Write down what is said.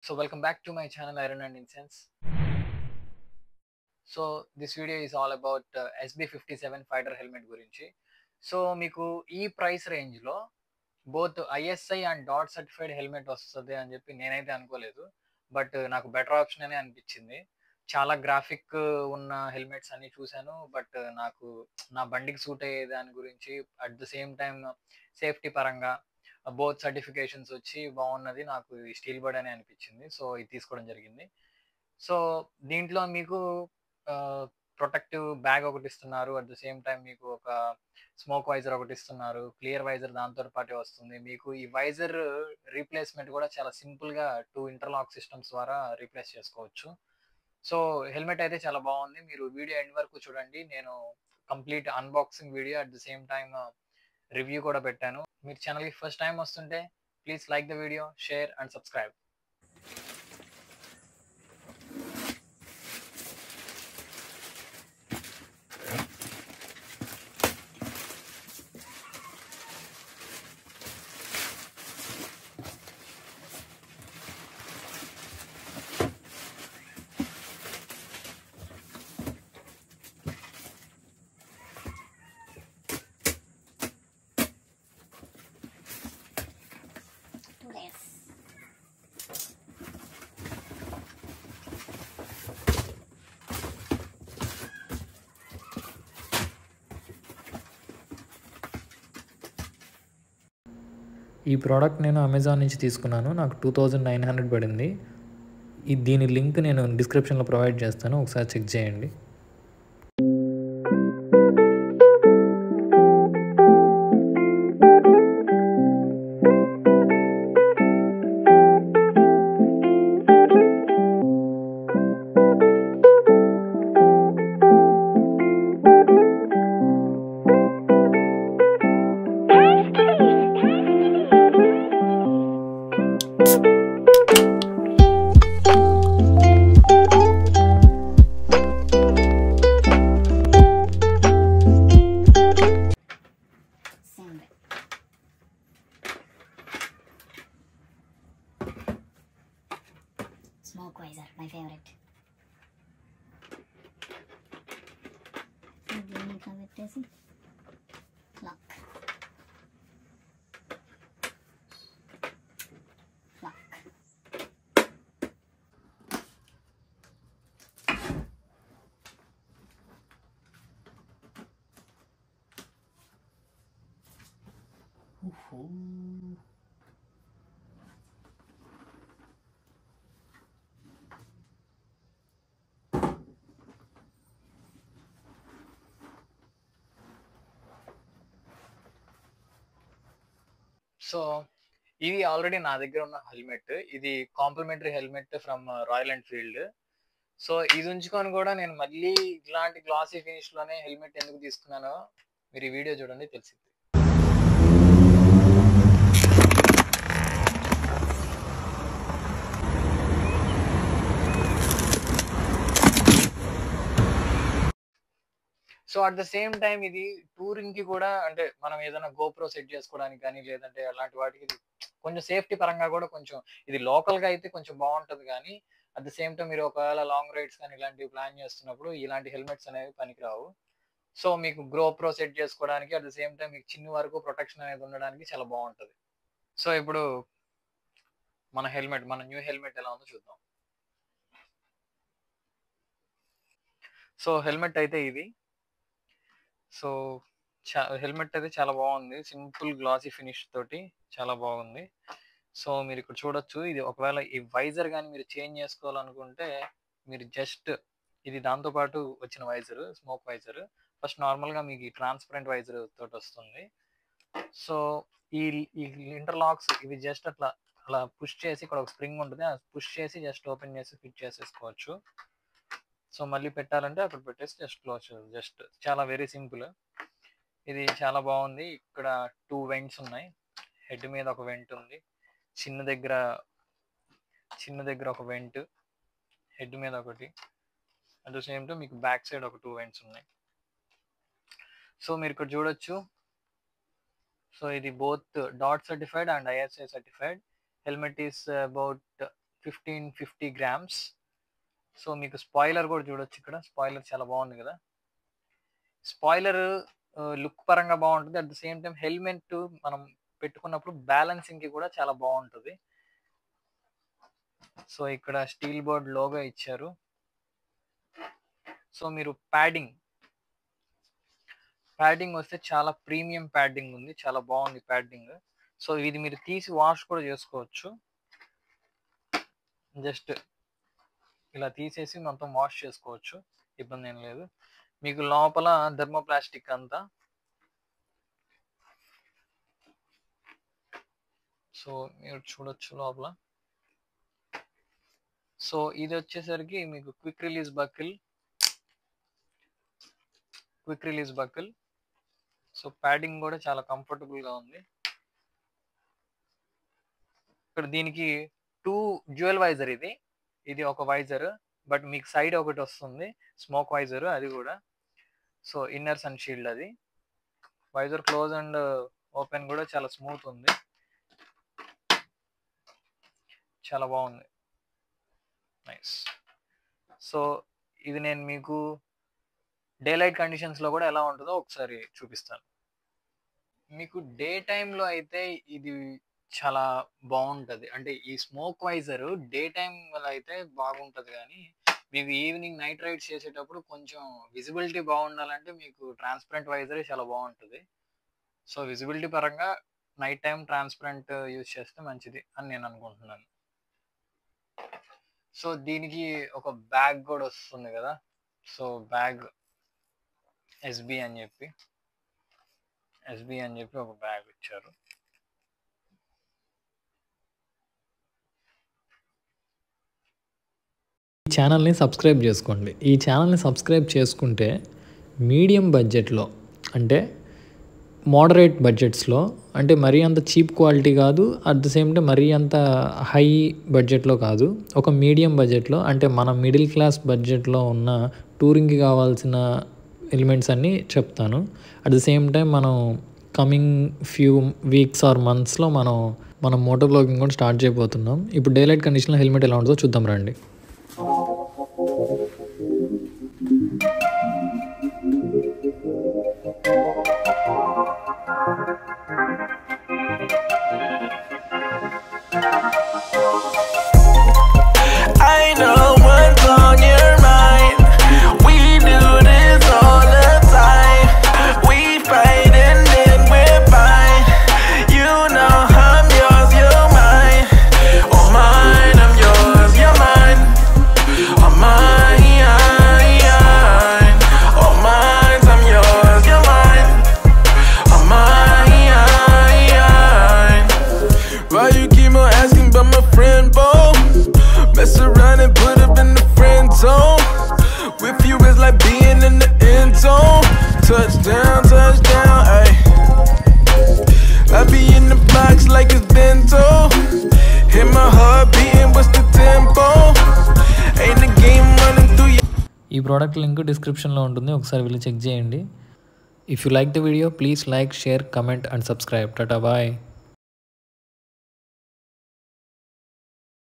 So welcome back to my channel Iron and Incense. So this video is all about SB57 fighter helmet గురించి. So మీకు ఈ price range లో both ISI and dot certified helmet వస్తుంది అని చెప్పి నేనైతే అనుకోలేదు. బట్ నాకు బెటర్ ఆప్షన్ అనే అనిపించింది. చాలా గ్రాఫిక్ ఉన్న హెల్మెట్స్ అన్ని చూశాను. బట్ నాకు నా బండికి సూట్ అయ్యే దాని గురించి at the same time safety పరంగా బోత్ సర్టిఫికేషన్స్ వచ్చి బాగున్నది. నాకు స్టీల్ బర్డ్ అని అనిపించింది. సో ఇది తీసుకోవడం జరిగింది. సో దీంట్లో మీకు ప్రొటెక్టివ్ బ్యాగ్ ఒకటి ఇస్తున్నారు. అట్ ద సేమ్ టైం మీకు ఒక స్మోక్ వైజర్ ఒకటి ఇస్తున్నారు. క్లియర్ వైజర్ దాంతో పాటే వస్తుంది. మీకు ఈ వైజర్ రీప్లేస్మెంట్ కూడా చాలా సింపుల్ గా 2 ఇంటర్లాక్ సిస్టమ్స్ ద్వారా రీప్లేస్ చేసుకోవచ్చు. సో హెల్మెట్ అయితే చాలా బాగుంది. మీరు వీడియో ఎండ్ వరకు చూడండి. నేను complete unboxing video at the same time review కూడా పెట్టాను. మీరు ఛానల్కి ఫస్ట్ టైం వస్తుంటే please like the video, share and subscribe. ఈ ప్రోడక్ట్ నేను అమెజాన్ నుంచి తీసుకున్నాను. నాకు 2900 పడింది. దీని లింక్ నేను డిస్క్రిప్షన్లో ప్రొవైడ్ చేస్తాను, ఒకసారి చెక్ చేయండి. Smoke visor, my favorite. దీన్ని ఇట్లా పెట్టేసి లాక్ లాక్. సో ఇది ఆల్రెడీ నా దగ్గర ఉన్న హెల్మెట్. ఇది complimentary helmet from Royal Enfield. So ఇది ఉంచుకొని కూడా నేను మళ్ళీ ఇలాంటి గ్లాసీ ఫినిష్ లోనే హెల్మెట్ ఎందుకు తీసుకున్నానో మీరు ఈ వీడియో చూడండి తెలిసింది. So at the same time ఇది టూరింగ్ కి కూడా, అంటే మనం ఏదైనా గోప్రో సెట్ చేసుకోవడానికి కానీ లేదంటే అలాంటి వాటికి కొంచెం సేఫ్టీ పరంగా కూడా కొంచెం ఇది లోకల్ గా అయితే కొంచెం బాగుంటది. కానీ అట్ ద సేమ్ టైం మీరు ఒకవేళ లాంగ్ రైడ్స్ కానీ ఇలాంటివి ప్లాన్ చేస్తున్నప్పుడు ఇలాంటి హెల్మెట్స్ అనేవి పనికిరావు. సో మీకు గోప్రో సెట్ చేసుకోవడానికి అట్ ద సేమ్ టైం మీకు చిన్న వరకు ప్రొటెక్షన్ అనేది ఉండడానికి చాలా బాగుంటది. సో ఇప్పుడు మన న్యూ హెల్మెట్ ఎలా ఉందో చూద్దాం. సో హెల్మెట్ అయితే ఇది. సో హెల్మెట్ అయితే చాలా బాగుంది. సింపుల్ గ్లాసీ ఫినిష్ తోటి చాలా బాగుంది. సో మీరు ఇక్కడ చూడొచ్చు. ఇది ఒకవేళ ఈ వైజర్ కానీ మీరు చేంజ్ చేసుకోవాలనుకుంటే మీరు జస్ట్ ఇది దాంతో పాటు వచ్చిన visor, smoke visor. First normal గా మీకు ఈ ట్రాన్స్పరెంట్ వైజర్ తోటి వస్తుంది. సో ఈ ఇంటర్లాక్స్ ఇవి జస్ట్ అలా పుష్ చేసి ఇక్కడ ఒక స్ప్రింగ్ ఉంటుంది, పుష్ చేసి జస్ట్ ఓపెన్ చేసి ఫిట్ చేసేసుకోవచ్చు. సో మళ్ళీ పెట్టాలంటే అక్కడ పెట్టేసి జస్ట్ క్లోజ్, జస్ట్ చాలా వెరీ సింపుల్. ఇది చాలా బాగుంది. ఇక్కడ 2 వెంట్స్ ఉన్నాయి. హెడ్ మీద ఒక వెంట్ ఉంది, చిన్న దగ్గర ఒక వెంట్, హెడ్ మీద ఒకటి. అట్ ద సేమ్ టైం మీకు బ్యాక్ సైడ్ ఒక 2 వెంట్స్ ఉన్నాయి. సో మీరు ఇక్కడ చూడొచ్చు. సో ఇది both dot certified and ISI certified. Helmet is about 1550 grams. So మీకు స్పాయిలర్ కూడా చూడొచ్చు ఇక్కడ. స్పాయిలర్ చాలా బాగుంది కదా. స్పాయిలర్ లుక్ పరంగా బాగుంటుంది. At the same time helmet మనం పెట్టుకున్నప్పుడు బ్యాలెన్సింగ్ కి కూడా చాలా బాగుంటుంది. సో ఇక్కడ స్టీల్ బోర్డ్ లోగో ఇచ్చారు. సో మీరు ప్యాడింగ్ వస్తే చాలా ప్రీమియం ప్యాడింగ్ ఉంది, చాలా బాగుంది ప్యాడింగ్. సో ఇది మీరు తీసి వాష్ కూడా చేసుకోవచ్చు. జస్ట్ ఇలా తీసేసి మొత్తం వాష్ చేసుకోవచ్చు, ఇబ్బంది ఏం లేదు. మీకు లోపల థర్మోప్లాస్టిక్ అంతా. సో మీరు చూడొచ్చు లోపల. సో ఇది వచ్చేసరికి మీకు quick release buckle. So padding కూడా చాలా కంఫర్టబుల్ గా ఉంది. ఇక్కడ దీనికి 2 డ్యూయల్ వైజర్. ఇది ఒక వైజర్, బట్ మీకు సైడ్ ఒకటి వస్తుంది స్మోక్ వైజర్, అది కూడా. సో ఇన్నర్ సన్ షీల్డ్, అది వైజర్ క్లోజ్ అండ్ ఓపెన్ కూడా చాలా స్మూత్ ఉంది, చాలా బాగుంది, నైస్. సో ఇది నేను మీకు డే లైట్ కండిషన్స్ లో కూడా ఎలా ఉంటుందో ఒకసారి చూపిస్తాను. మీకు డే టైంలో అయితే ఇది చాలా బాగుంటుంది. అంటే ఈ స్మోక్ వైజర్ డే టైంలో అయితే బాగుంటుంది, కానీ మీకు ఈవినింగ్ నైట్ రైడ్స్ చేసేటప్పుడు కొంచెం విజిబిలిటీ బాగుండాలంటే మీకు ట్రాన్స్పరెంట్ వైజరే చాలా బాగుంటుంది. సో విజిబిలిటీ పరంగా నైట్ టైం ట్రాన్స్పరెంట్ యూజ్ చేస్తే మంచిది అని నేను అనుకుంటున్నాను. సో దీనికి ఒక బ్యాగ్ కూడా వస్తుంది కదా. సో బ్యాగ్ ఎస్బీ అని చెప్పి ఒక బ్యాగ్ ఇచ్చారు. ఈ ఛానల్ని సబ్స్క్రైబ్ చేసుకోండి. ఈ ఛానల్ని సబ్స్క్రైబ్ చేసుకుంటే మీడియం బడ్జెట్లో, అంటే మోడరేట్ బడ్జెట్స్లో, అంటే మరీ అంత చీప్ క్వాలిటీ కాదు, అట్ ద సేమ్ టైం మరీ అంత హై బడ్జెట్లో కాదు, ఒక మీడియం బడ్జెట్లో, అంటే మన మిడిల్ క్లాస్ బడ్జెట్లో ఉన్న టూరింగ్కి కావాల్సిన ఎలిమెంట్స్ అన్నీ చెప్తాను. అట్ ద సేమ్ టైం మనం కమింగ్ ఫ్యూ వీక్స్ ఆర్ మంత్స్లో మనం మోటో బ్లాగింగ్ కూడా స్టార్ట్ చేయబోతున్నాం. ఇప్పుడు డే లైట్ కండిషన్లో హెల్మెట్ ఎలా ఉంటుందో చూద్దాం రండి. I know what's on your mind. We do this all the time. We fight and then we're fine. You know I'm yours, you're mine. Oh mine, I'm yours, you're mine. Oh mine, oh mine, I'm yours, you're mine. Oh mine. Why you keep on asking about my friend, boy? Mess around and put up in the friend zone. With you is like being in the end zone. Touchdown, ayy. I be in the box like it's bento. Hit my heart beating, what's the tempo? Ain't the game running through your... ఈ product link డిస్క్రిప్షన్లో ఉంటుంది, ఒకసారి వెళ్ళి check చేయండి. If you like the video please like, share, comment and subscribe. Tata bye.